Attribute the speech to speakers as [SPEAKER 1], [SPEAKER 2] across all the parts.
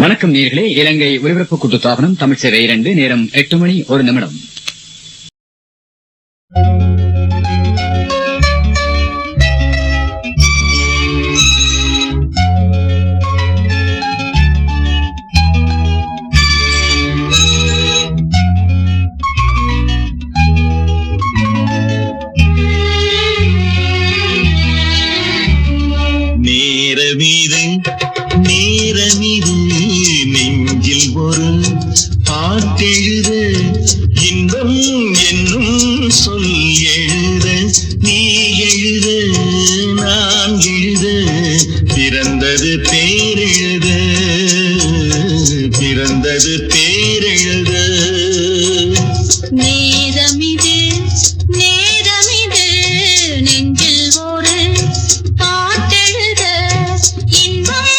[SPEAKER 1] வணக்கம் நேயர்களே. இலங்கை ஒலிபரப்பு கூட்டுத்தாபனம் தமிழ் சேவை 2 நேரம் 8 மணி 1 நிமிடம்.
[SPEAKER 2] நேரமிது நெஞ்சில் ஒரு பாட்டெழுத இன்பம் என்னும் சொல் எழுத நீ எழுத நான் எழுத பிறந்தது பேரெழுத பிறந்தது பேரெழுத.
[SPEAKER 3] நேரமிது நேரமிது நெஞ்சில் ஒரு பாட்டெழுத இன்பம்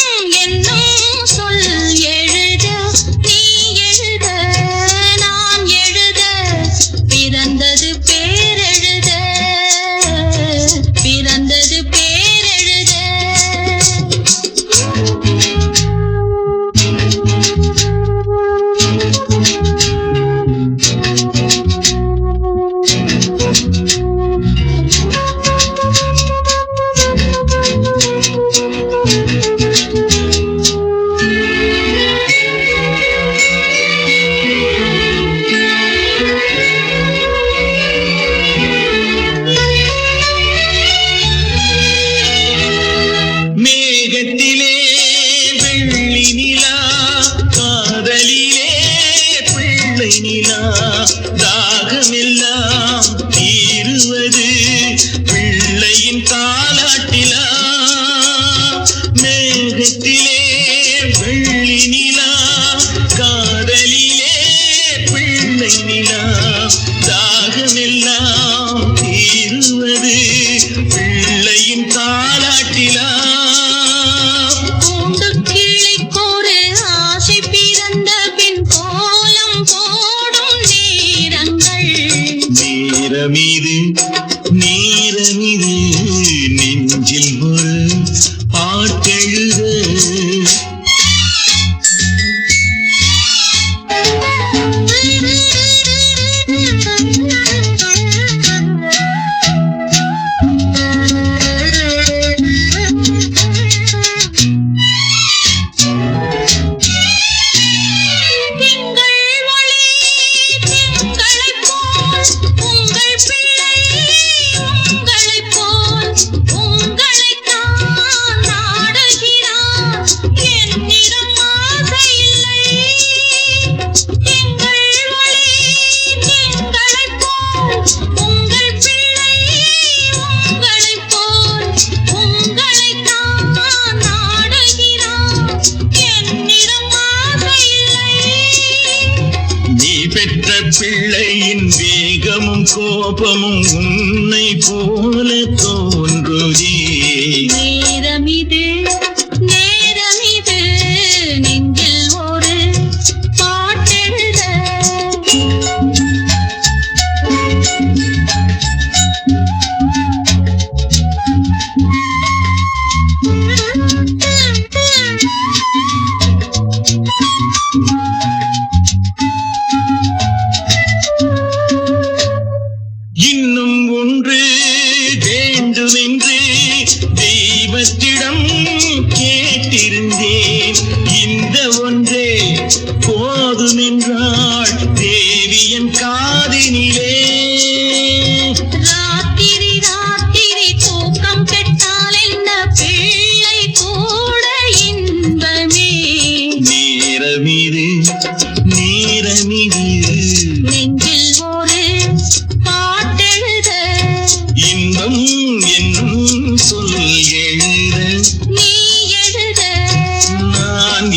[SPEAKER 3] என்னும் சொல் எழுத நீ எழுத நான் எழுத பிறந்தது பேரெழுத பிறந்தது பேரெழுத.
[SPEAKER 2] மேகத்திலே வெள்ளி நிலா காதலிலே பிள்ளை நிலா தாகமெல்லாம் தீருவது பிள்ளையின் தாலாட்டிலா. மேகத்திலே வெள்ளி நிலா காதலிலே பிள்ளை நிலா தாகமெல்லாம் தீருவது பிள்ளையின் தாலாட்டிலா. நேரமிது நேரமிது நெஞ்சில் ஒரு பாட்டெழுத. பெற்ற பிள்ளையின் வேகமும் கோபமும் உன்னை போல தோன்றுதே.
[SPEAKER 3] நேரமிது நேரமிது நெஞ்சில் ஒரு பாட்டெழுத.
[SPEAKER 2] இன்னும் ஒன்று வேண்டுமென்று தெய்வத்திடம் கேட்டிருந்தேன். இந்த ஒன்றே போதுமென்றாள் தேவியன் காதினிலே.
[SPEAKER 3] ராத்திரி ராத்திரி தூக்கம் கெட்டால் என்ன பிள்ளை கூட இன்பமே.
[SPEAKER 2] நேரமிது நேரமிது
[SPEAKER 3] நெஞ்சில் ஒரு பாட்டெழுத
[SPEAKER 2] இன்பம் என்னும் சொல் எழுத
[SPEAKER 3] நீ எழுத
[SPEAKER 2] நான்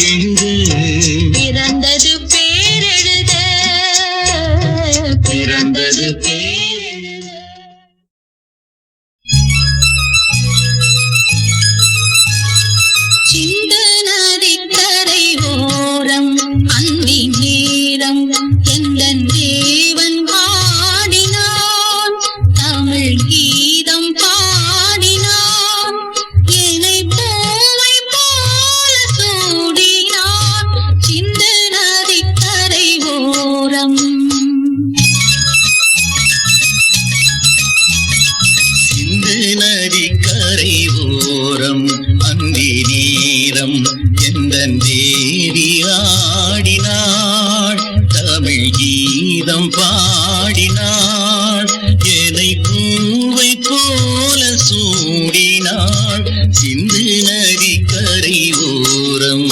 [SPEAKER 2] எந்தன் தேவி ஆடினாள் தமிழ் கீதம் பாடினாள் என்னை பூவை போல சூடினாள் சிந்து நதி கரை ஓரம்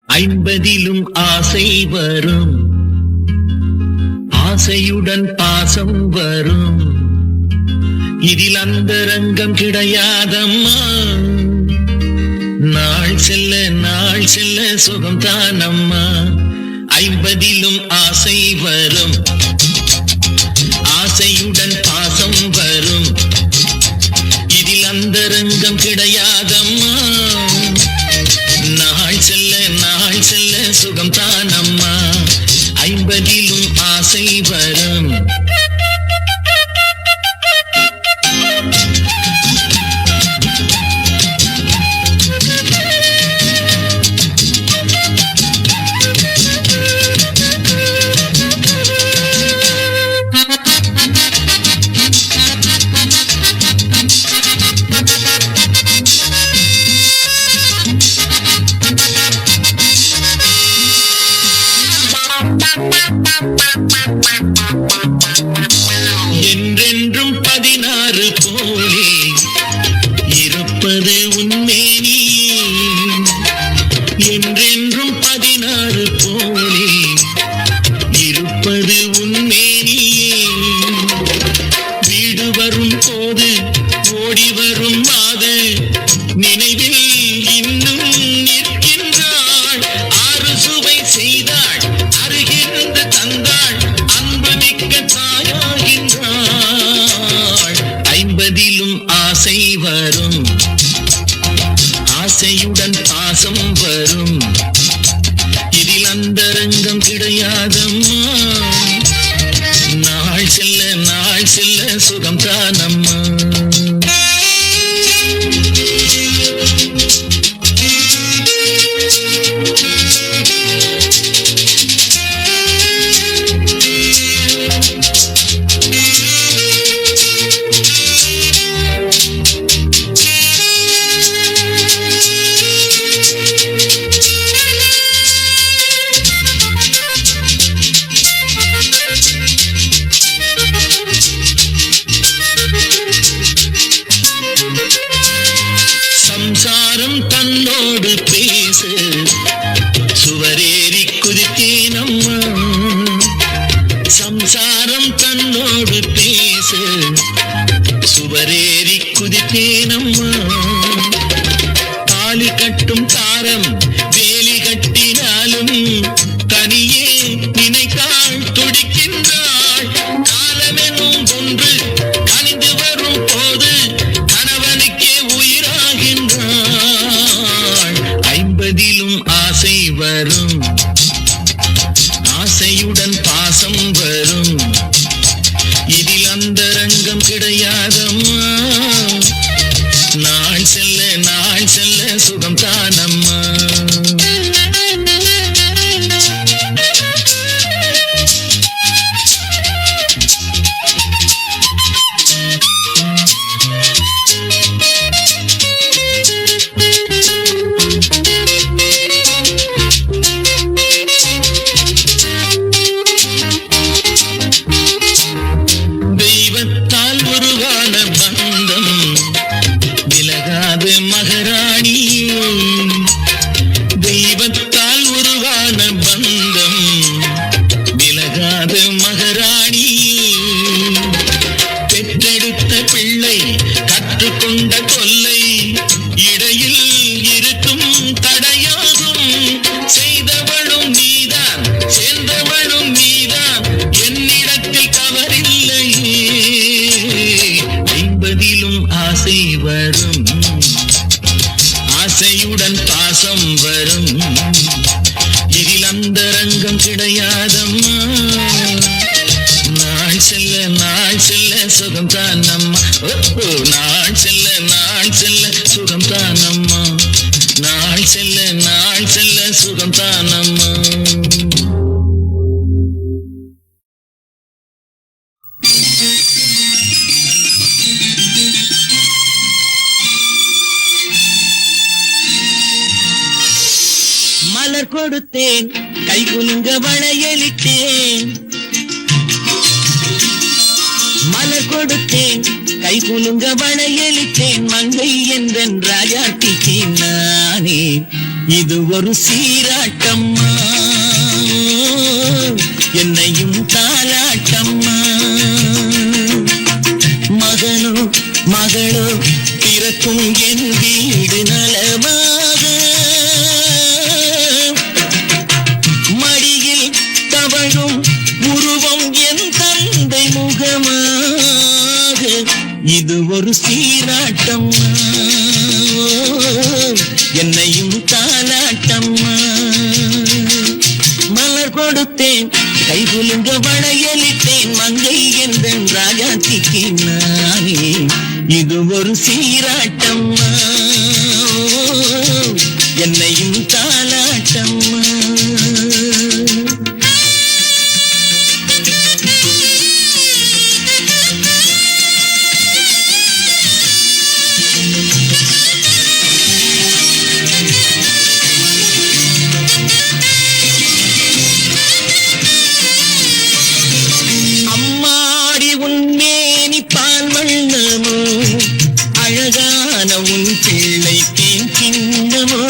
[SPEAKER 4] ஐம்பதிலும் ஆசை வரும் ஆசையுடன் பாசம் வரும் இதில் அந்தரங்கம் கிடையாதம்மா நாள் செல்ல சுகம் தானம்மா ஐம்பதிலும் ஆசை வரும் ஆசையுடன் பாசம் வரும் இதில் அந்தரங்கம் கிடையாதம்மா நாள் செல்ல சுகம் தானம்மா ஐம்பதிலும் ஆசை வரும் என்றென்றும் 16 போலே இருப்பது உன்மேனி என்றென்றும் 16 போலே இருப்பது உன்மேனியே வீடு வரும் போது ஓடி வரும் மாது நினைவில் இன்னும் நிற்கின்றாள் ஆறு சுவை செய்தாள் அருகிருந்து தந்தாள் அன்பு மிக்க தாயாகின்றாள் ஐம்பதிலும் ஆசை வரும் ஆசையுடன் பாசம் வரும் இதில் அந்தரங்கம் கிடையாதம்மா நாள் செல்ல சுகம் தானம்மா தன்னோடு பேச சுவரேறி குதித்தேன் அம்மா. சம்சாரம் தன்னோடு பேச சுவரேறி குதித்தேன் அம்மா. தாலி கட்டும் தாரம் வேலி கட்டினாலும் தனியே நினைத்தாள் துடிக்கின்றாள். காலமெனும் ஒன்று கனிந்து வரும் போது கணவனுக்கே உயிராகின்றாள். 50லும் ஆசை வரும், ஆசையுடன் பாசம் வரும். இதில் அந்தரங்கம் கிடையாதம்மா. நாள் செல்ல நாள் செல்ல சுகம் தானம்மா. தெய்வத்தால் உருவான பந்தம் விலகாத மகாராணி. தெய்வத்தால் உருவான பந்தம் விலகாத மகாராணி. பெற்றெடுத்த பிள்ளை கற்றுக்கொண்ட கொல்லை இடையில் இருக்கும் தடையாகும். செய்தவளும் நீதான் சேர்ந்தவளும் நீதான், என்னிடத்தில் தவறில்லை. 50லும் ஆசை வரும், ஆசையுடன் பாசம் வரும். இதில் அந்தரங்கம் கிடையாதம்மா. நாள் செல்ல நாள் செல்ல சுகம் தானம்மா. நாள் செல்ல நாள் செல்ல சுகம் தானம்மா. நாள் செல்ல நாள் செல்ல சுகம் தானம்மா.
[SPEAKER 2] மலர் கொடுத்தேன், கை குலுங்க வளையலிட்டேன். மலர் கொடுத்தேன், கை குலுங்க வளையலிட்டேன். மங்கை என்றன் ராஜாத்திக்கு நானே. இது ஒரு சீராட்டம்மா, என்னையும் தாலாட்டம்மா. மகனோ மகளோ பிறக்கும் என் வீடு நலமாக. மடியில் தவழும் உருவம் என் தந்தை முகமாக. இது ஒரு சீராட்டம்மா, என்னையும் தாலாட்டம்மா. மலர் கொடுத்தேன், கை குலுங்க வளையலிட்டேன். மங்கை என்றன் ராஜாத்திக்கு நானே. இது ஒரு சீராட்டம்மா, என்னையும் தாலாட்டம்மா. அம்மாடி உன்மேனி பால் வண்ணமோ, அழகான உன் பிள்ளை தேன் கிண்ணமோ.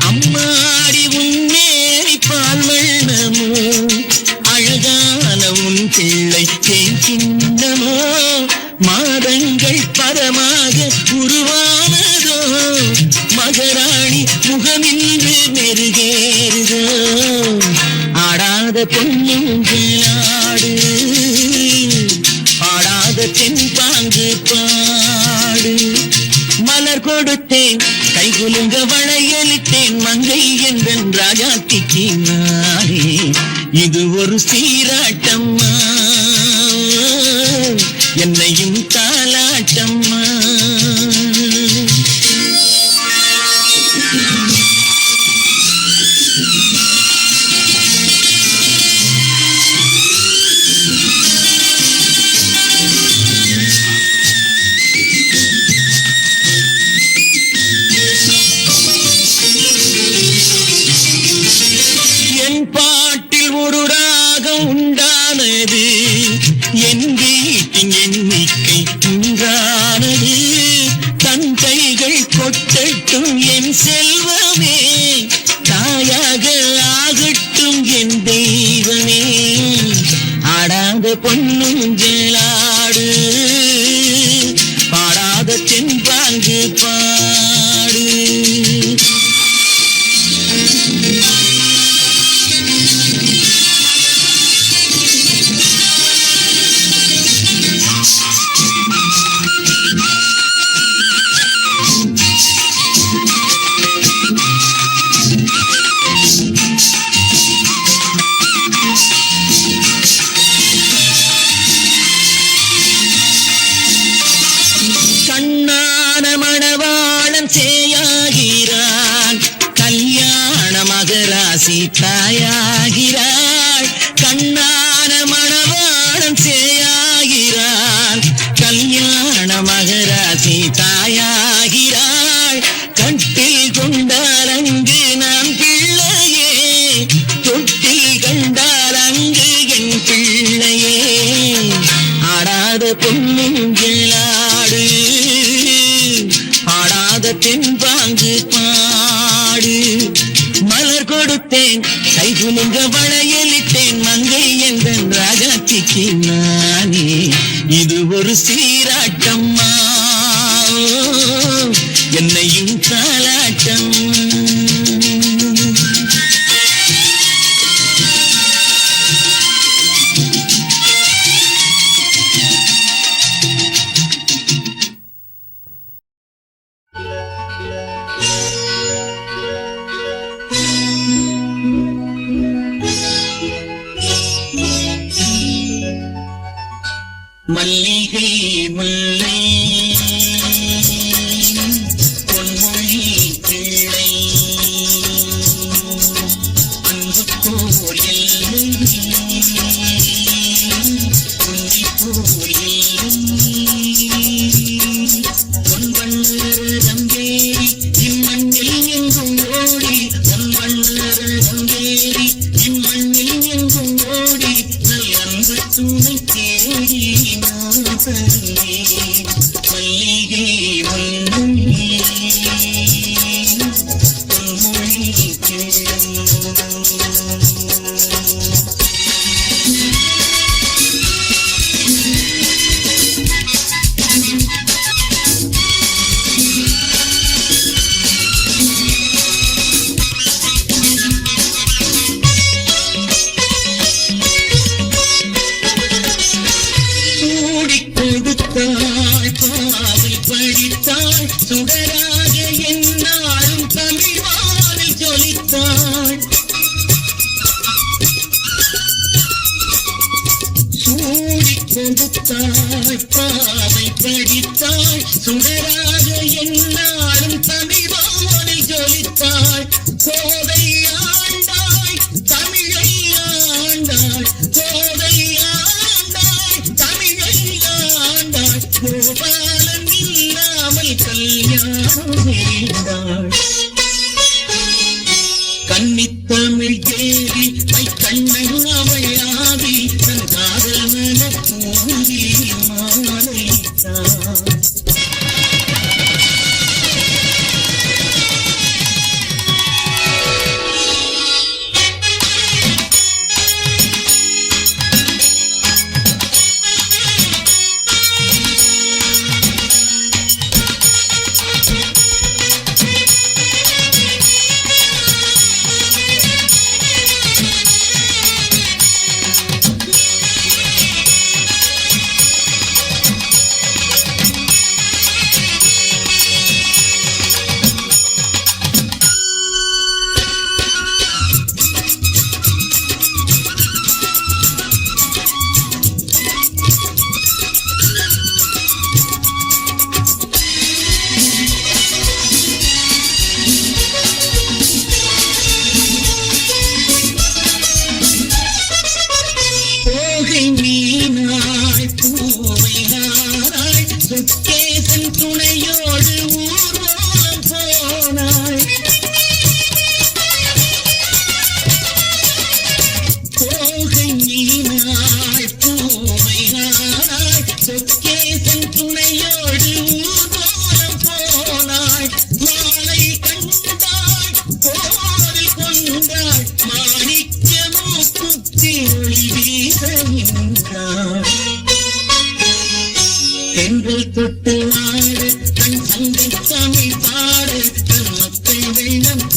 [SPEAKER 2] அம்மாடி உன்மேனி பால் வண்ணமோ, அழகான உன் பிள்ளை தேன் கிண்ணமோ. மாதங்கள் பரமாக உருவானதோ, மகாராணி முகமின்று மெருகேறுதோ. ஆடாத பொன்னுங்களாடு, ஆடாத தென்பாங்கு பாடு. மலர் கொடுத்தேன், கை குலுங்க வளையலிட்டேன். மங்கை என்றன் ராஜாத்திக்கு நானே. இது ஒரு சீராட்டம்மா, என்னையும் தாலாட்டம்மா. என் பாட்டில் ஒரு ராகம் உண்டானது, என் வீட்டின் எண்ணிக்கை ஒன்றானது. தன் கைகள் கொட்டட்டும் என் செல்வ பொன்னுஞ்சலாடு பாடாத தென்பாங்கு பாடு. கண்ணான மணவாளன் சேயாகிறான், கல்யாண மகராசி தாயாகிறாள். கண்ணான மணவாளன் சேயாகிறான், கல்யாண மகராசி தாயாகிறாள். கட்டில் கொண்டால் அங்கு நான் பிள்ளையே, தொட்டில் கண்டால் அங்கு என் பிள்ளையே. ஆடாத பொன்னுஞ்சலாடு பாடாத தென்பாங்கு பாடு. மலர் கொடுத்தேன் கைகுலுங்க வளையலிட்டேன், மங்கை எந்தன் ராஜாத்திக்கு நானே. இது ஒரு சீராட்டம்மா, என்னையும் தாலாட்டம். மல்லிகை முல்லை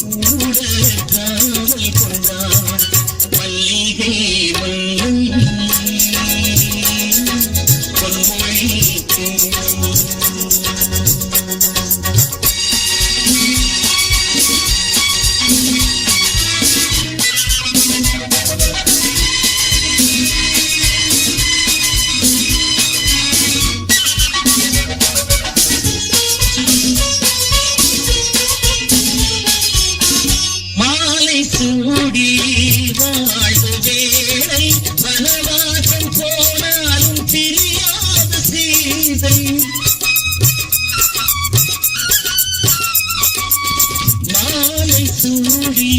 [SPEAKER 2] கூட காவல் கொண்டாள் மல்லிகை வண்ணம் பொன்மொழி சூடி வாழ்வு வேளை வனவாசம் போனாலும் பிரியாத சீதை மாலை சூடி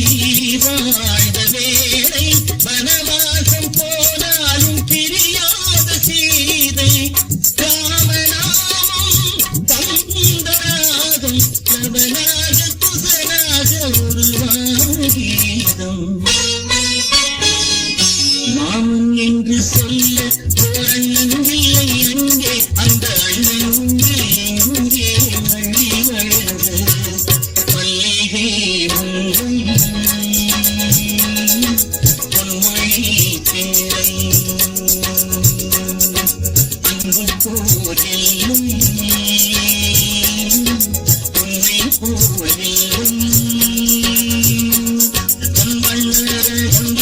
[SPEAKER 2] வாழ்ந்த வேளை வனவாசம் போனாலும் பிரியாத சீதை ராமநாமம் தந்தராகம் நவனாக குசனாக மாமன் என்று சொல்ல ஓர் அண்ணன் இல்லை அங்கே அந்த அண்ணன் எங்கே மல்லி வளர்ந்த மல்லிகை பொன்மொழி பிள்ளை அன்பு போரில்லும் உன்னை போரில்லும்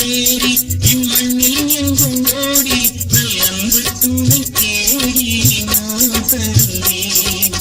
[SPEAKER 2] ஏறி இம்மண்ணில் எங்கும் ஓடி நல் அன்பு துணை தேடி நான் தந்தேன்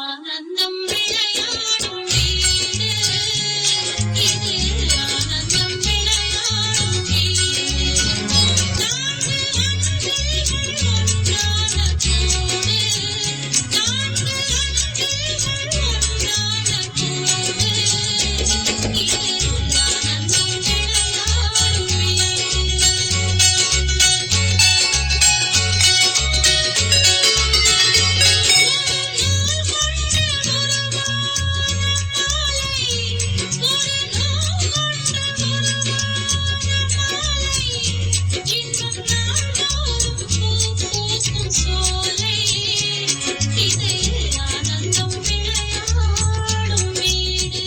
[SPEAKER 3] ஆனந்தம் விளையாடும் வீடு இது ஆனந்தம் விளையாடும் வீடு நான்கு அன்பில்கள் ஒன்றான கூடு நான்கு அன்பில்கள் ஒன்றான கூடு இது ஆனந்தம் விளையாடும் வீடு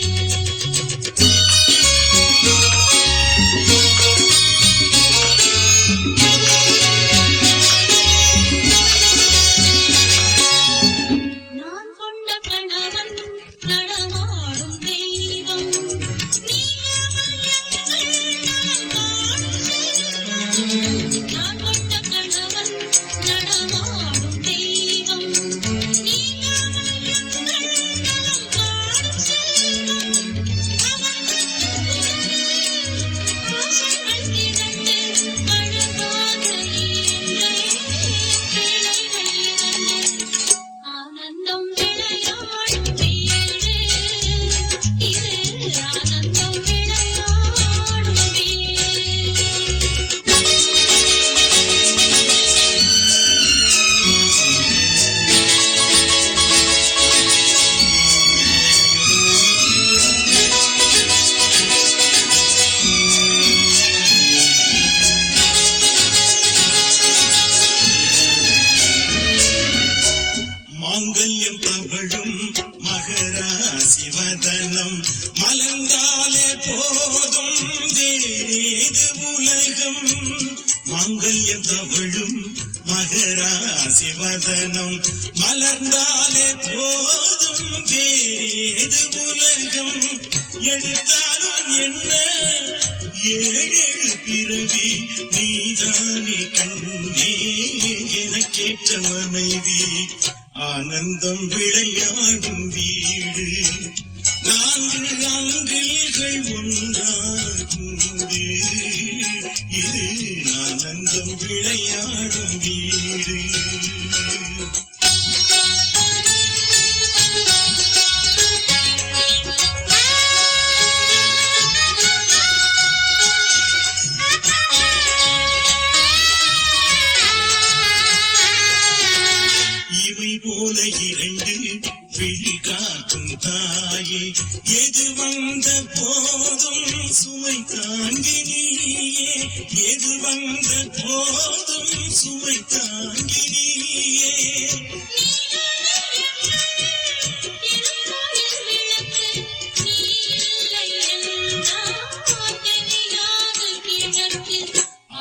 [SPEAKER 3] நான் கொண்ட கணவன் நடமாடும் தெய்வம் நான் கொண்ட கணவன் நடமாடும் தெய்வம் நலம் காடும் செல்வம் அவன் ஆசைகள் இரண்டு அழகாக பிள்ளைகள் இரண்டு ஆனந்தம் விளையாடும் வீடு இது ஆனந்தம் விளையாடும் வீடு
[SPEAKER 5] மாங்கல்யம் தவழும் மகராசி வதனம் மலர்ந்தாலே போதும் வேறேது உலகம் மாங்கல்யம் தவழும் மகராசி வதனம் மலர்ந்தாலே போதும் வேறேது உலகம் எடுத்தாலும் என்ன ஏழு பிறவி நீதானே கண்ணே எனக்கேற்ற மனைவி ஆனந்தம் விளையாடும் வீடு நான்கு அன்றில்கள் ஒன்றாக கூடு இது இது ஆனந்தம் விளையாடும் வீடு. இவை போல இரண்டு விழி காக்கும் தாயே, எது வந்த போதும் சுமை தாங்கி நீயே, எது வந்த போதும் சுமை தாங்கி நீயே.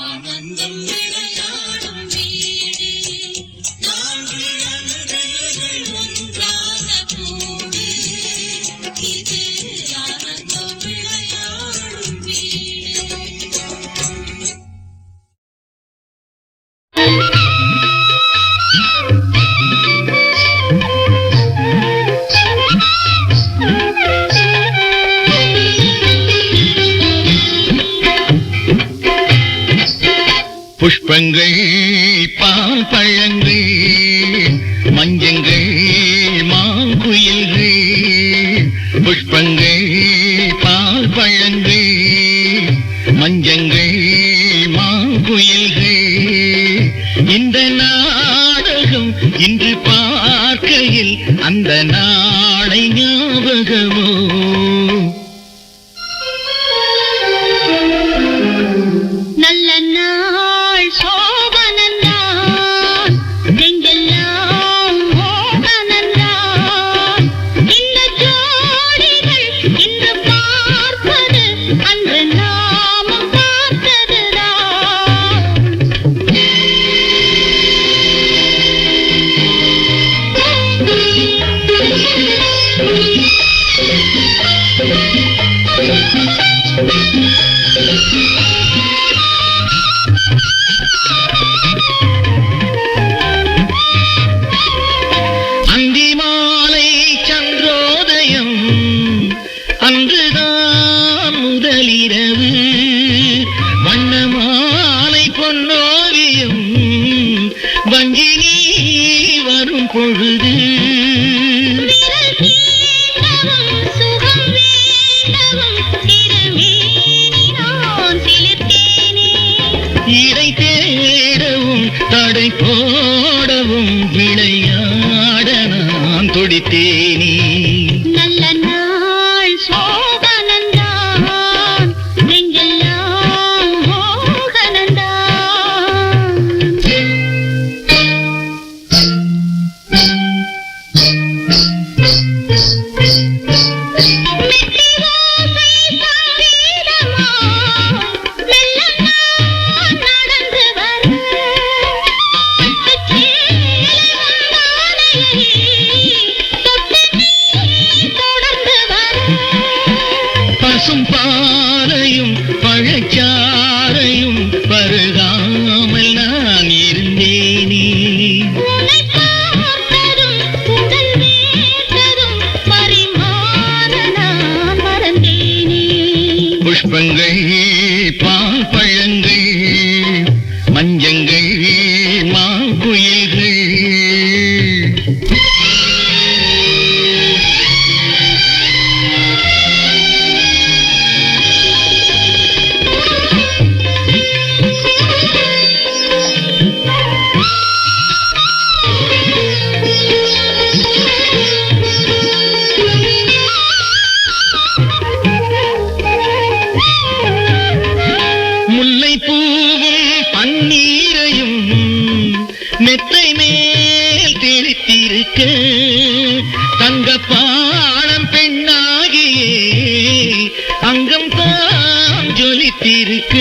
[SPEAKER 5] ஆனந்தம் விளையாடும் வீடு, நான்கு அணுகள் ஒன்றாக கூடி, இது ஆனந்தம் விளையாடும் வீடு.
[SPEAKER 4] புஷ்பங்கள் பால் பழங்கள் மஞ்சங்கள் மாங்குயில்கள், புஷ்பங்கள் பால் பழங்கள் மஞ்சங்கள் மாங்குயில்கள், இந்த நாடகம் இன்று பார்க்கையில் அந்த நாளை ஞாபகமோ.
[SPEAKER 3] நல்ல நாள் சோபனந்தான், நெஞ்செல்லாம் மோகனந்தான், இந்த ஜோடிகள் இன்று பார்ப்பது அன்று நாமும் பார்த்ததுதான்.
[SPEAKER 4] அந்தி மாலை சந்திரோதயம் அன்றுதான் முதலிரவு, வண்ண மாலை பொன்னோவியம் வஞ்சினி வரும் பொழுது,
[SPEAKER 3] விரல் தீண்டவும் சுகம் வேண்டவும் திருமேனி நான் சிலிர்த்தேனே.
[SPEAKER 4] இடை தேடவும் தடை போடவும் விளையாட நான் துடித்தேனே.
[SPEAKER 3] நல்ல நாள் சோபனந்தான், நெஞ்செல்லாம் மோகனந்தான். மெட்டி ஓசை சங்கீதமாய் மெல்ல நான் நடந்து வர, பட்டுச் சேலை முந்தானையை தொட்டு நீ தொடர்ந்து வர.
[SPEAKER 4] பசும் பாலையும் பழச்சாரையும் பருகாமல் நான் இருந்தேனே.
[SPEAKER 3] உன்னை பார்த்ததும் உடல் வேர்த்ததும் பரிமாற நான் மறந்தேனே.
[SPEAKER 4] புஷ்பங்கள் பால் பழங்கள் மஞ்சங்கள் மாங்குயில்கள், முல்லை பூவும் பன்னீரையும் மெத்தை மேல் தெளித்திருக்க, தங்க பாடம் பெண்ணாகியே அங்கம் தான் ஜொலித்திருக்க,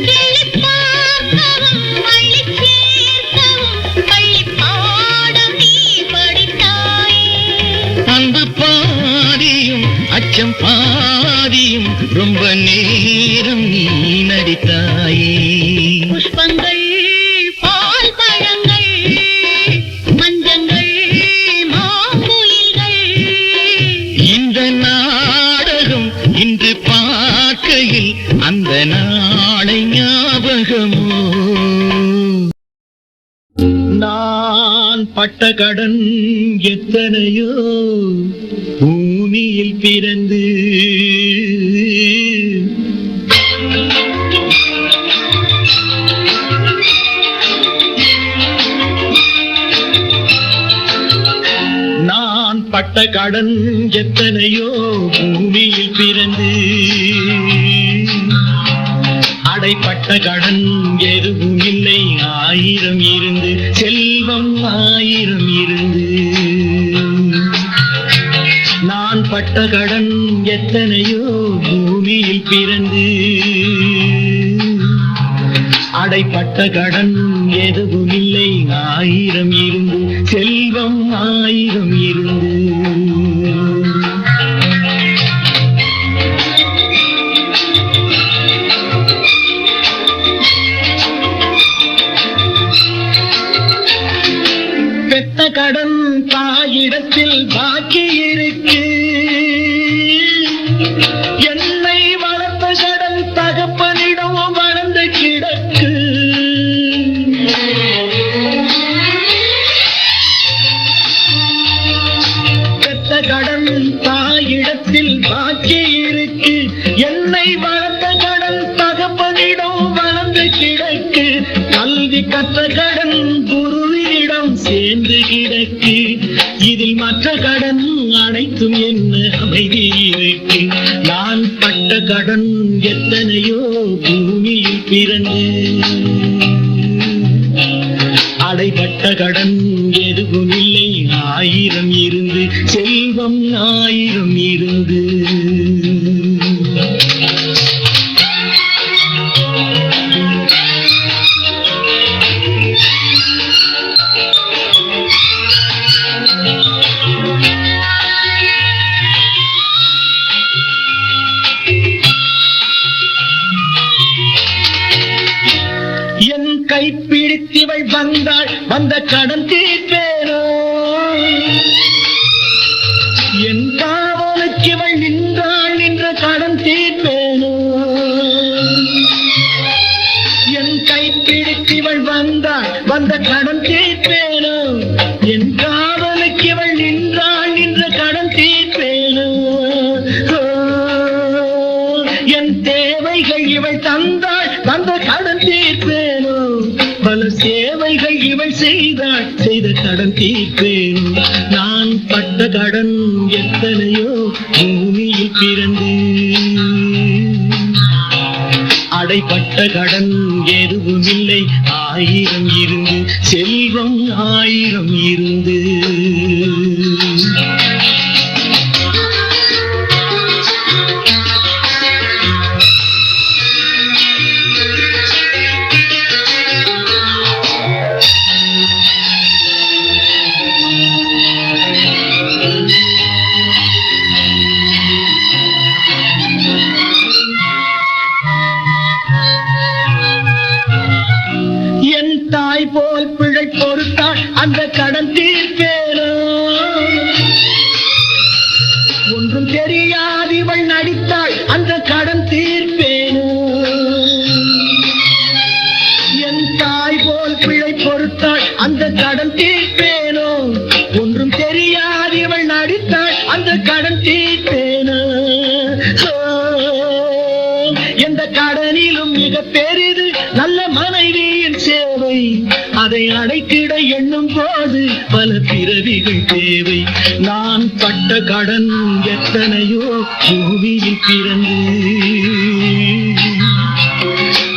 [SPEAKER 3] கிள்ளிப் பார்க்கவும் அள்ளிச் சேர்க்கவும் பள்ளிப் பாடம் நீ படித்தாயே.
[SPEAKER 4] அன்பு பாதியும் அச்சம் பாதியும் ரொம்ப நேரம் நீ நடித்தாயே.
[SPEAKER 3] புஷ்பங்கள் பால் பழங்கள் மஞ்சங்கள் மாங்குயில்கள்,
[SPEAKER 4] இந்த நாடகம் இன்று பார்க்கையில் அந்த உலகமோ நான் பட்ட கடன் எத்தனையோ பூமியில் பிறந்து நான் பட்ட கடன் எத்தனையோ பூமியில் பிறந்து அடைப்பட்ட கடன் எதுவும் இல்லை ஆயிரம் இருந்து செல்வம் ஆயிரம் இருந்து நான் பட்ட கடன் எத்தனையோ பூமியில் பிறந்து அடைப்பட்ட கடன் எதுவும் இல்லை ஆயிரம் இருந்து செல்வம் ஆயிரம் இருந்து பெத்த கடன் தாயிடத்தில் பாக்கி இருக்கு என்னை வளர்த்த கடன் தகப்பனிடம் வளர்ந்து கிடக்கு பெத்த கடன் தாயிடத்தில் பாக்கி இருக்கு என்னை வளர்த்த கடன் தகப்பனிடம் வளர்ந்து கிடக்கு கல்வி கற்ற கடன் குருவிடம் சேர்ந்து கிடக்கு இதில் மற்ற கடன் அனைத்தும் என்ன அமைதி இருக்கு நான் பட்ட கடன் எத்தனையோ பூமியில் பிறந்து அடைப்பட்ட கடன் எதுவும் இல்லை ஆயிரம் இருந்து செல்வம் ஆயிரம் இருந்து என் கைப்பிடித்திவள் வந்தாள் வந்த கடன் தீர்ப்பேனோ என் காவலுக்கு இவள் நின்றாள் நின்ற கடன் தீர்ப்பேனோ என் கைப்பிடித்திவள் வந்தாள் வந்த கடன் தீர்ப்பேனோ என் காவலுக்கு இவள் நின்றாள் நின்ற கடன் தீர்ப்பேனோ என் தேவைகள் இவள் தந்தாள் தந்த கடன் தீர்ப்பேனோ பல சேவைகள் இவள் செய்தாள் செய்த கடன் தீர்ப்பேனோ நான் பட்ட கடன் எத்தனையோ பூமியில் பிறந்து அடைப்பட்ட கடன் எதுவும் இல்லை ஆயிரம் இருந்து செல்வம் ஆயிரம் இருந்து போல் பிழை பொறுத்தாள் அந்த கடன் தீர்ப்பேனோ ஒன்றும் தெரியாது இவள் நடித்தாள் அந்த கடன் தீர்ப்பேனோ என் தாய் போல் பிழை பொறுத்தாள் அந்த கடன் தீர்ப்பேனோ ஒன்றும் தெரியாது இவள் நடித்தாள் அந்த கடன் தீர்ப்பேனோ எந்த கடனிலும் மிக பெரிது நல்ல மனைவியின் சேவை அதை அடைத்திட எண்ணும் போது பல பிறவிகள் தேவை நான் பட்ட கடன் எத்தனையோ பூமியில் பிறந்து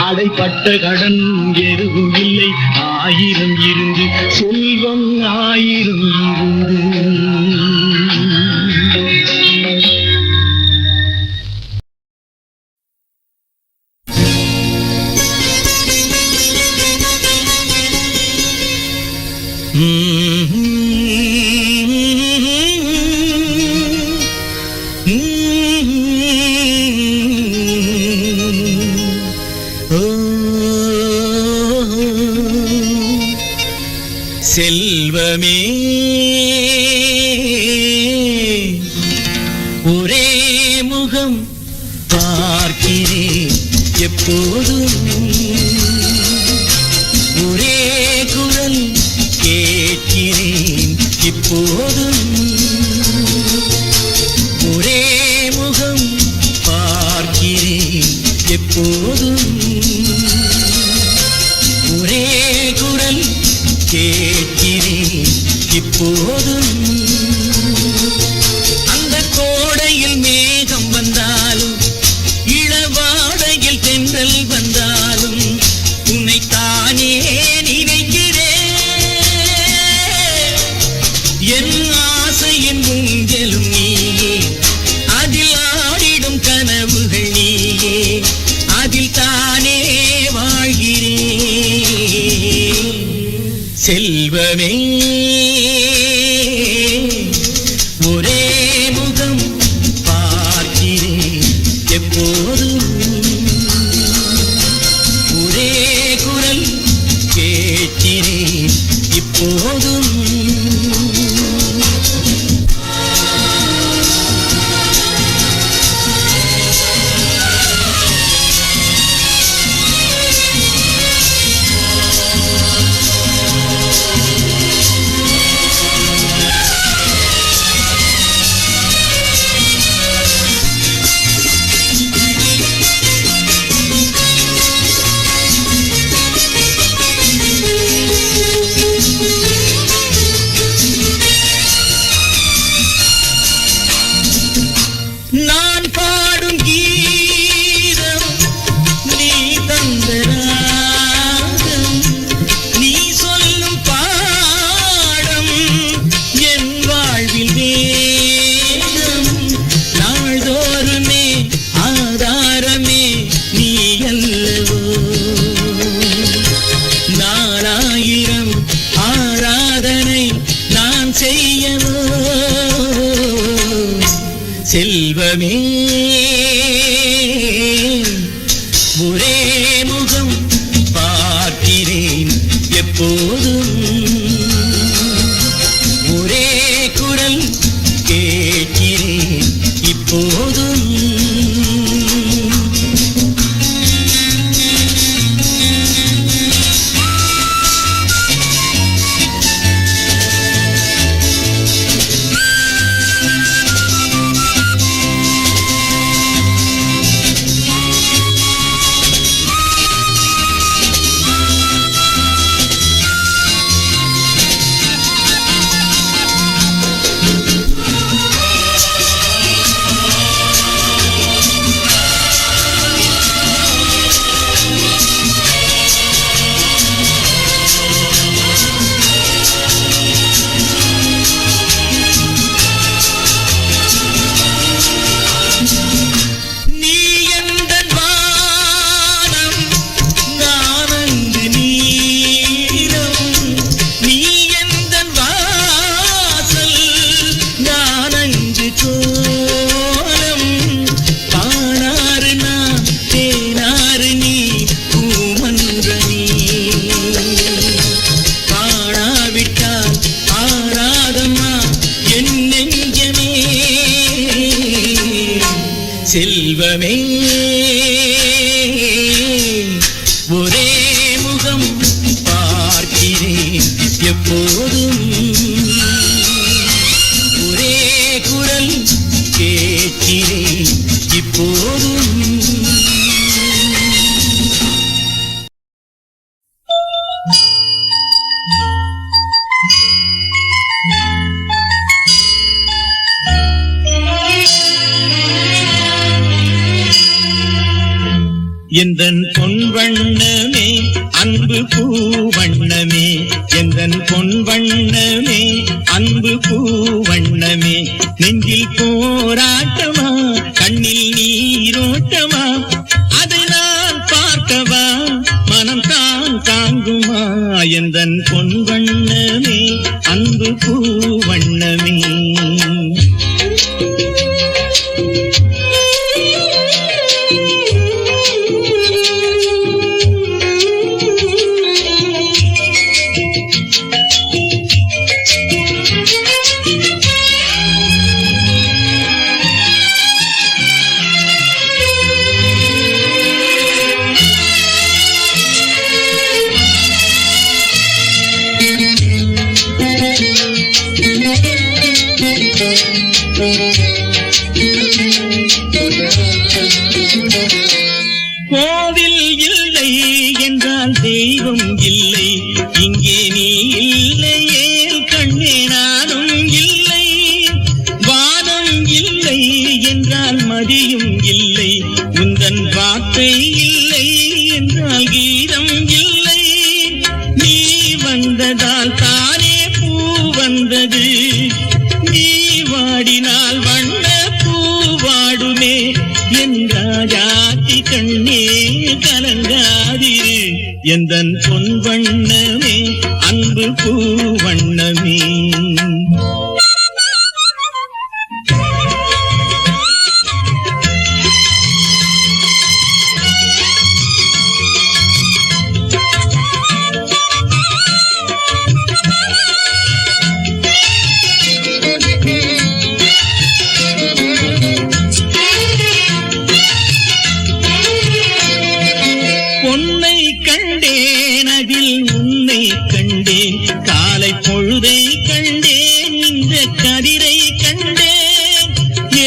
[SPEAKER 4] அடைப்பட்ட கடன் எதுவும் இல்லை ஆயிரம் இருந்து செல்வம் ஆயிரம் இருந்து செல்வமே ஒரே முகம் பார்க்கிறேன் எப்போதும் ஒரே குரல் கேட்கிறேன் இப்போதும். அந்த கோடையில் மேகம் வந்தாலும் இளவாடையில் தென்றல் வந்தாலும் உன்னைத்தானே நினைக்கிறேன். என் ஆசையின் ஊஞ்சலும் நீயே, அதில் ஆடிடும் கனவுகள் நீயே, அதில் தானே வாழ்கிறேன். செல்வமே ஒரே முகம் பார்க்கிறேன் எப்போதும். ஒரே குரல் கேட்கிறேன் இப்போதும். நான் பாடும் கீதம் நீ தந்த ராகம், நீ சொல்லும் பாடம் என் வாழ்வில் வேதம். நாள்தோறுமே ஆதாரமே நீ அல்லவோ, நாலாயிரம் ஆராதனை நான் செய்யவோ. செல்வமே ஒரே முகம் பார்க்கிறேன் எப்போதும். ஒரே குரல் கேட்கிறேன் இப்போதும். நீ எந்தன் வானம், நான் அங்கு நீலம். நீ எந்தன் வாசல், நான் அங்கு கோலம். பானாறு நான், தேனாறு நீ, பூமன்ற நீ. காணாவிட்டால் ஆராதம்மா என் நெஞ்சமே. செல்வமே ஒரே முகம் பார்க்கிறேன் எப்போதும். ஒரே குரல் கேட்கிறேன் இப்போதும். எந்தன் பொன் வண்ணமே அன்பு பூவண்ணமே, எந்தன் பொன் வண்ணமே அன்பு பூவண்ணமே. நெஞ்சில் போராட்டமா, கண்ணில் நீரோட்டமா, அதை நான் பார்க்கவா மனம் தான் தாங்குமா. எந்தன் பொன் வண்ணமே அன்பு பூவண்ணமே. கோவில்
[SPEAKER 2] தெய்வம் இல்லை, இங்கே நீ இல்லையே கண்ணே நானும் இல்லை. வானம் இல்லை என்றால் மதியும் இல்லை, உந்தன் வார்த்தை இல்லை என்றால் கீதம் இல்லை. நீ வந்ததால் தானே பூ வந்தது, நீ வாடினால் வண்ண பூ வாடுமே. என் ராஜாத்தி கண்ணே கலங்காதிரு, எந்தன் பொன் வண்ணமே அன்பு பூ வண்ணமே. பொன்னை கண்டேன் அதில் உன்னை கண்டேன், காலை பொழுதை கண்டேன் இந்த கதிரை கண்டேன்.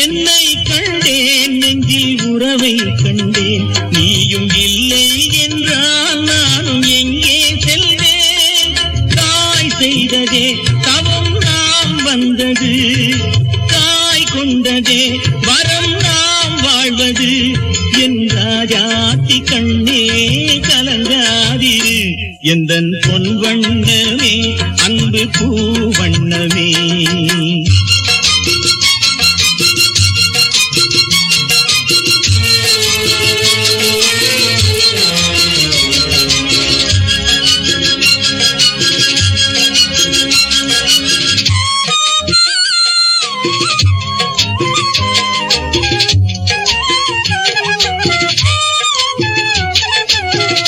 [SPEAKER 2] என்னை கண்டேன் நெஞ்சில் உறவை கண்டேன், நீயும் இல்லை என்றால் நானும் எங்கே செல்வேன். தாய் செய்ததே தவம் நாம் வந்தது, தாய் கொண்டதே வரம் நாம் வாழ்வது. என் ராஜாத்தி கண்ணே கலங்காதிரு, எந்தன் பொன் வண்ணமே அன்பு பூ வண்ணமே.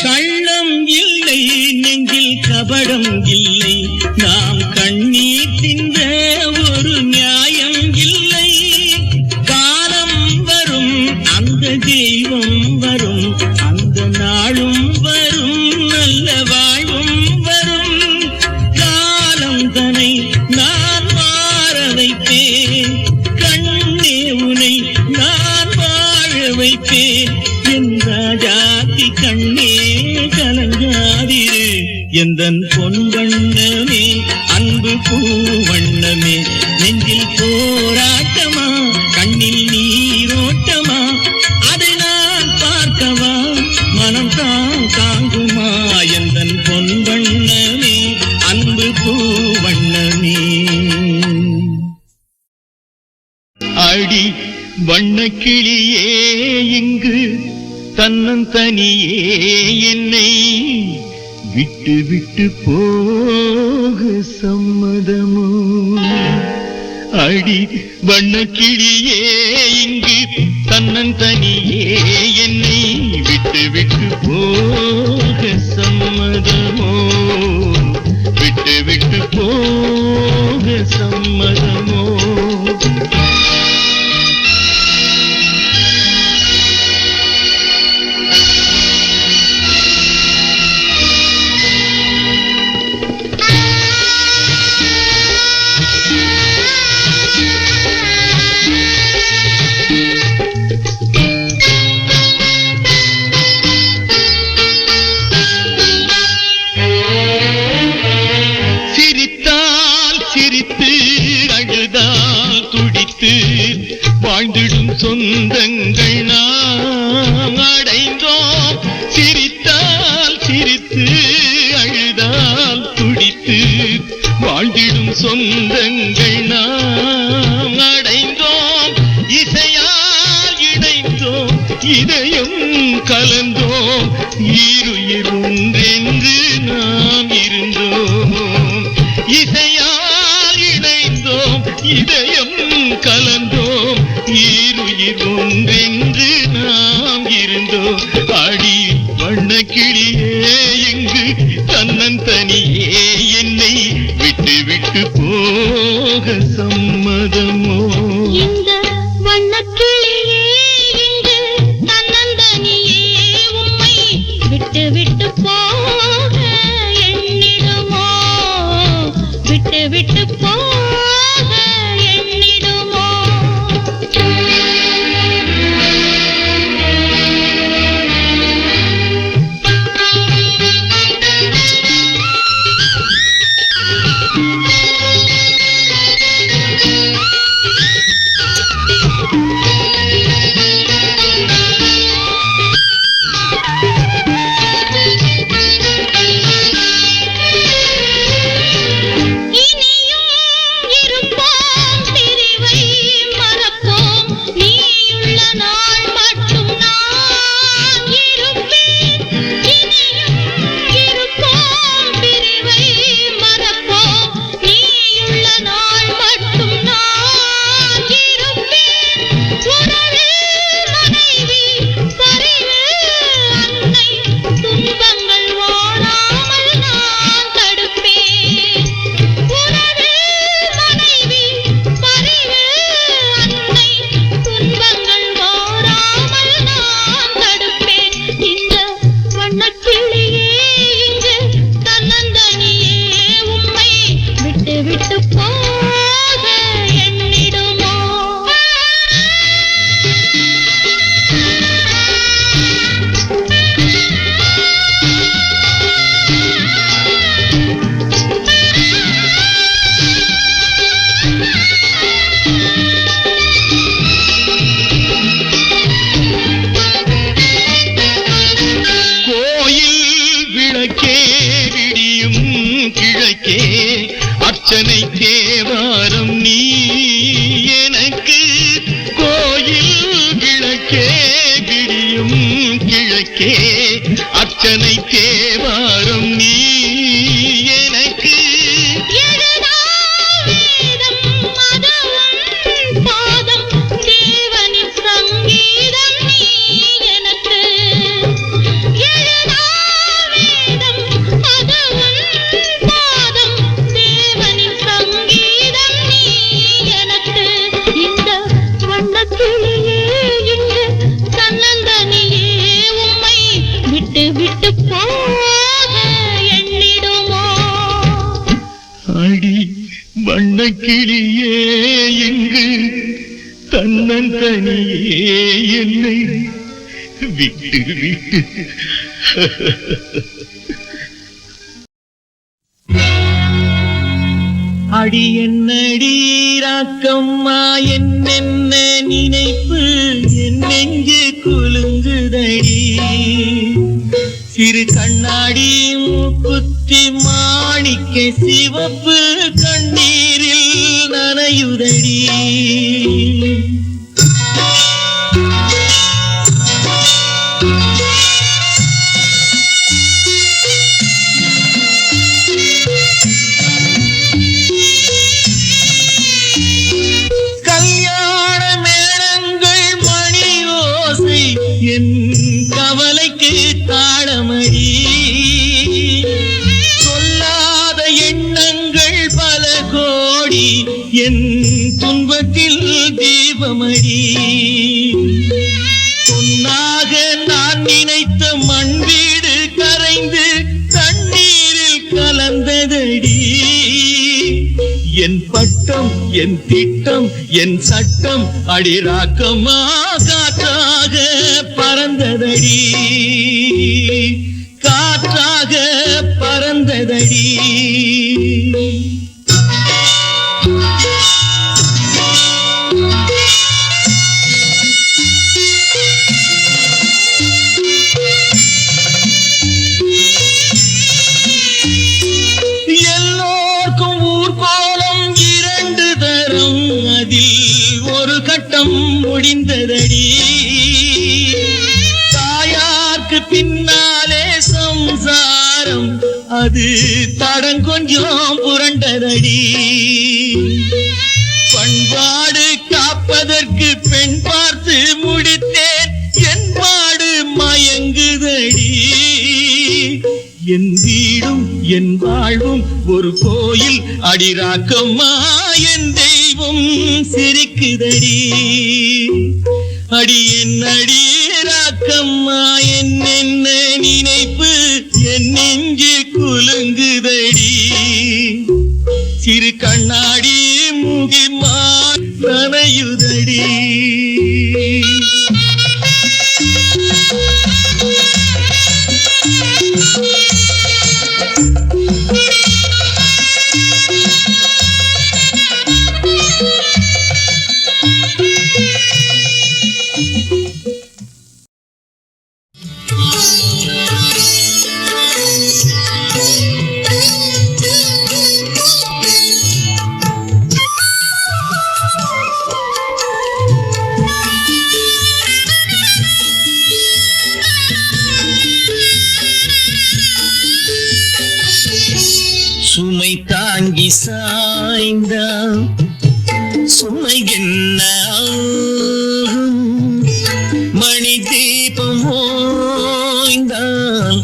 [SPEAKER 2] கள்ளம் இல்லை நெஞ்சில் கபடம் இல்லை, நாம் கண்ணீர் தின்ற ஒரு நியாயம் இல்லை. காலம் வரும் அந்த தெய்வம் வரும், அந்த நாளும் வரும் நல்ல வாழ்வும் வரும். காலம் தனை நான் மாற வைப்பேன், கண்ணே உனை நான் வாழ வைப்பேன். என் ராஜாத்தி கண்ணே கலங்காதிரு, எந்தன் பொன் வண்ணமே அன்பு பூ வண்ணமே. நெஞ்சில் போராட்டமா கண்ணில் நீரோட்டமா, அதை நான் பார்க்கவா மனம் தான் தாங்குமா. எந்தன் பொன் வண்ணமே அன்பு பூ வண்ணமே. அடி வண்ணக்கிளியே இங்கு தன்னந்தனியே என்னை விட்டு விட்டு போக சம்மதமோ. அடி வண்ணக்கிளியே இங்கு தன்னந்தனியே என்னை விட்டு விட்டு போக சம்மதமோ, விட்டு விட்டு போக சம்மதமோ. வாழ்ந்திடும் சொந்தங்கள் நாம் அடைந்தோம். சிரித்தால் சிரித்து அழுதால் துடித்து வாழ்ந்திடும் சொந்தங்கள் நாம் அடைந்தோம். இசையால் இணைந்தோம், இதயம் கலந்தோம், ஈருயிர் ஒன்றென்று நாம் இருந்தோம். இசையால் இணைந்தோம், இதயம் கலந்தோம், ஈருயிர் ஒன்றென்று நாம் இருந்தோம். அடி வண்ணக்கிளியே எங்கு தன்னந்தனியே என்னை விட்டு விட்டு போக சம்மதமோ.
[SPEAKER 3] இந்த வண்ணக்கிளியே இங்கு தன்னந்தனியே உம்மை விட்டு விட்டு போக எண்ணிடுமோ, விட்டு விட்டு போக எண்ணிடுமோ.
[SPEAKER 2] விளக்கே விடியும் கிழக்கே அர்ச்சனை தேவாரம் நீ எனக்கு கோயில் விளக்கே விடியும் கிழக்கே அர்ச்சனை தேவாரம் நீ எனக்கு
[SPEAKER 3] விட்டு போக எண்ணிடுமோ
[SPEAKER 2] அடி வண்ணக்கிளியே இங்கு தன்னந்தனியே என்னை விட்டு விட்டு
[SPEAKER 4] அடி என்னடி ராக்கம்மா என்னென்ன நினைப்பு என் நெஞ்சு குலுங்குதடி சிறு கண்ணாடி மூக்குத்தி மாணிக்க சிவப்பு கண்ணீரில் நனையுதடி கல்யாண மேளங்கள் மணி ஓசை என் கவலைக்கு தாளமடி சொல்லாத எண்ணங்கள் பல கோடி என் துன்பத்தில் தீபமடி பொன்னாக நான் நினைத்த மண் வீடு கரைந்து தண்ணீரில் கலந்ததடி என் பட்டம் என் திட்டம் என் சட்டம் அடிராக்கமா காற்றாக பறந்ததடி காற்றாக பறந்ததடி எல்லோர்க்கும் ஊர்கோலம் இரண்டு தரம் அதில் ஒரு கட்டம் முடிந்ததடி தாயார்க்கு பின்னாலே சம்சாரம் அது தடம் கொஞ்சம் புரண்டதடி பண்பாடு காப்பதற்கு பெண் பார்த்து முடித்தேன் என் பாடு மயங்குதடி என் வீடும் என் வாழ்வும் ஒரு கோயில் அடிராக்கம்மா என் தெய்வம் சிரிக்குதடி அடி என் அடிராக்கம்மா என்ன நினைப்பு என் நெஞ்சு குலுங்குதடி சிறு கண்ணாடி முகிமா நனையுதடி சுமை தாங்கி சாய்ந்தால் சுமை என்ன ஆகும்? மணி தீபம் ஓய்ந்தால்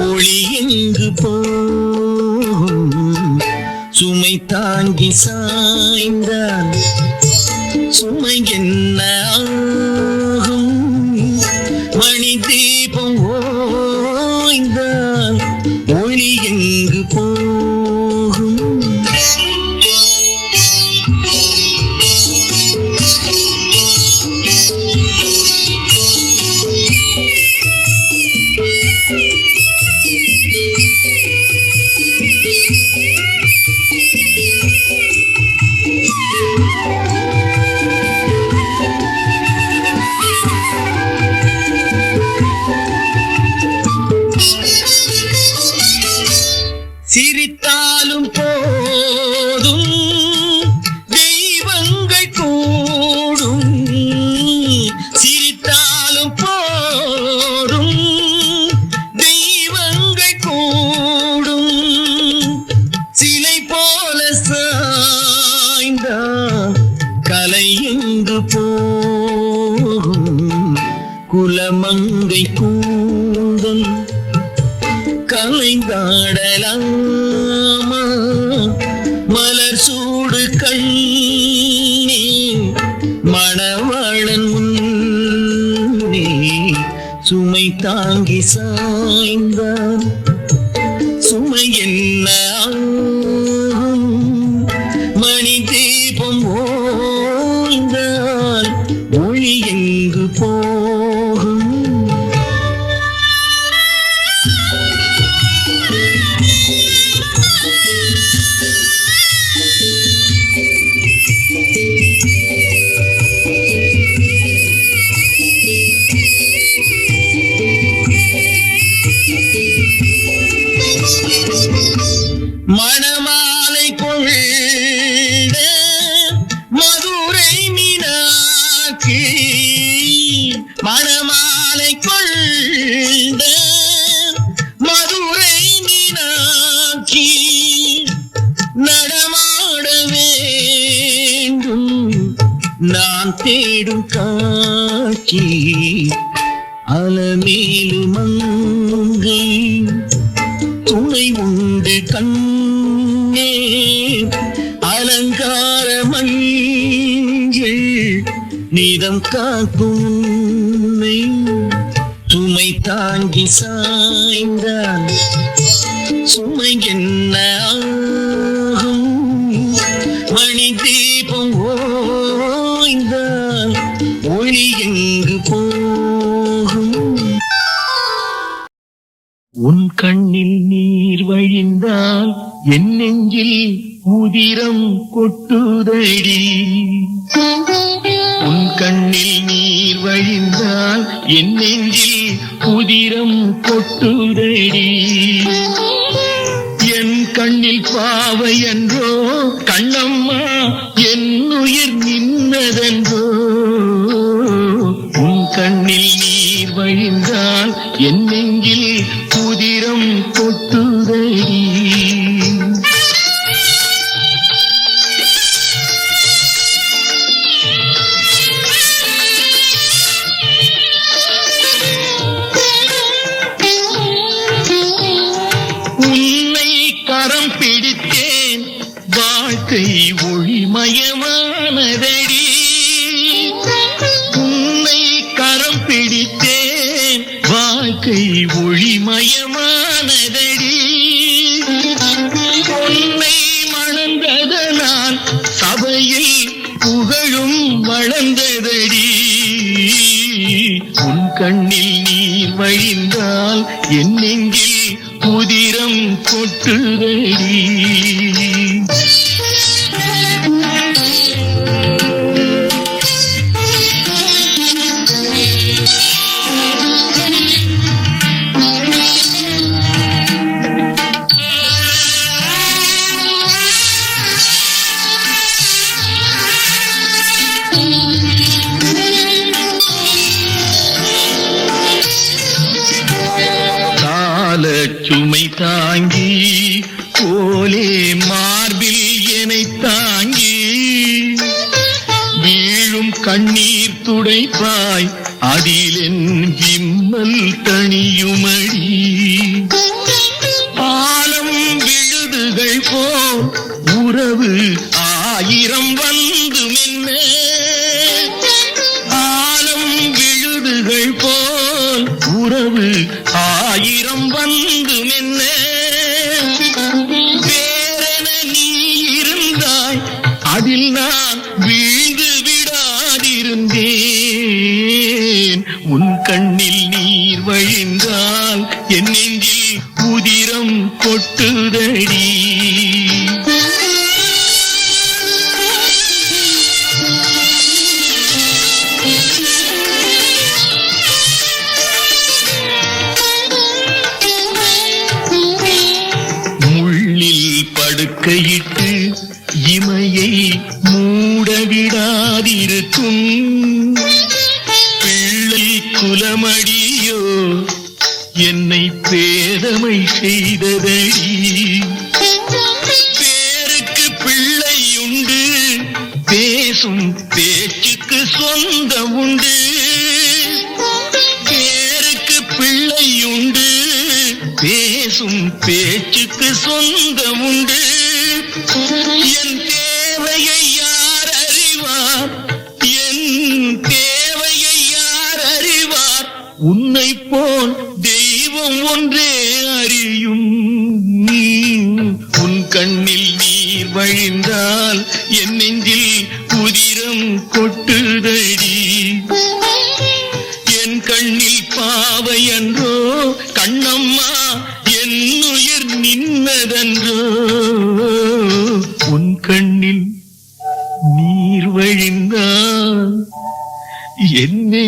[SPEAKER 4] ஒளி எங்கு போகும்? சுமை தாங்கி சாய்ந்தால் சுமை என்ன ஆகும்? மணி தீபம் ஓய்ந்தால் ஒளி எங்கு போகும்? சிரித்தாலும் போதும் தெய்வங்கள் கூடும், சிரித்தாலும் போதும் தெய்வங்கள் கூடும், சிலை போல சாய்ந்தால் கலை எங்கு போகும், குலமங்கை கூந்தல் கலைந்தாடலாமா, மலர் சூடு கண்ணே மணவாளன் முன்னே சுமை தாங்கி சாய்ந்தான், சுமை என்ன ஆகும், மணி தீபம் ஓய்ந்தால் ஒளி எங்கு போகும். மணமாலை கொண்ட மதுரை மீனாட்சி, மணமாலை கொண்ட மதுரை மீனாட்சி, நடமாட வேண்டும் நான் தேடும் காட்சி, அலமேலு மங்கை துணை உண்டு கண்ணே, அலங்கார மஞ்சள் நீதம் காக்கும் உன்னை, சுமை தாங்கி சாய்ந்தான் சுமை என்ன ஆகும், மணி தீபம் ஓய்ந்தால் ஒளி எங்கு போகும். உன் கண்ணில் நீர் வழிந்தால் என் நெஞ்சில் உதிரம் கொட்டுதடி, உன் கண்ணில் நீர் வழிந்தால் என் நெஞ்சில் உதிரம் கொட்டுதடி, என் கண்ணில் பாவை என்றோ கண்ணம்மா என் உயிர் நின்னதென்றோ, உன் கண்ணில் நீர் வழிந்தால் என் நெஞ்சில் உதிரம் கொட்டுதடி. உன்னை கரம் பிடித்தேன் வாழ்க்கை ஒளிமயமானதடி, உன்னை கரம் பிடித்தேன் வாழ்க்கை ஒளிமயமானதடி, உன்னை மணந்ததனால் சபையில் புகழும் வளர்ந்ததடி, உன் கண்ணில் நீர் வழிந்தால் என் நெஞ்சில் உதிரம் கொட்டுதடி. சுமை தாங்கி போலே மார்பில் என்னை தாங்கி வீழும் கண்ணீர் துடைப்பாய் அதிலென் விம்மல் தணியுமடி, ஆலம் விழுதுகள் போல் உறவு ஆயிரம் வந்து மென்ன, ஆலம் விழுதுகள் போல் உறவு ஆயிரம் வந்து மென்ன, வேறென நீ இருந்தாய் அதில் நான் வீழ்ந்து விடாதிருந்தேன், உன் கண்ணில் நீர் வழிந்தால் என் நெஞ்சில் உதிரம் கொட்டுதடி.
[SPEAKER 2] ரெக்கையிட்டு இமையை மூடவிடாதிருக்கும் பிள்ளை குலமடியோ என்னை பேதமை செய்ததடி. பேருக்கு பிள்ளை உண்டு, பேசும் பேச்சுக்கு சொந்தம் உண்டு. பேருக்கு பிள்ளை உண்டு, பேசும் பேச்சுக்கு சொந்தம் உண்டு. என் தேவையை யார் அறிவார், என் தேவையை யார் அறிவார், உன்னை போல் தெய்வம் ஒன்றே அறியும். உன் கண்ணில் நீர் வழிந்தால் என் நெஞ்சில் உதிரம் கொட்டுதடி. என் கண்ணில் பாவை என்றோ கண்ணம்மா என் உயிர் நின்னதன்றோ. உன் கண்ணில் நீர் வழிந்தால் என்னை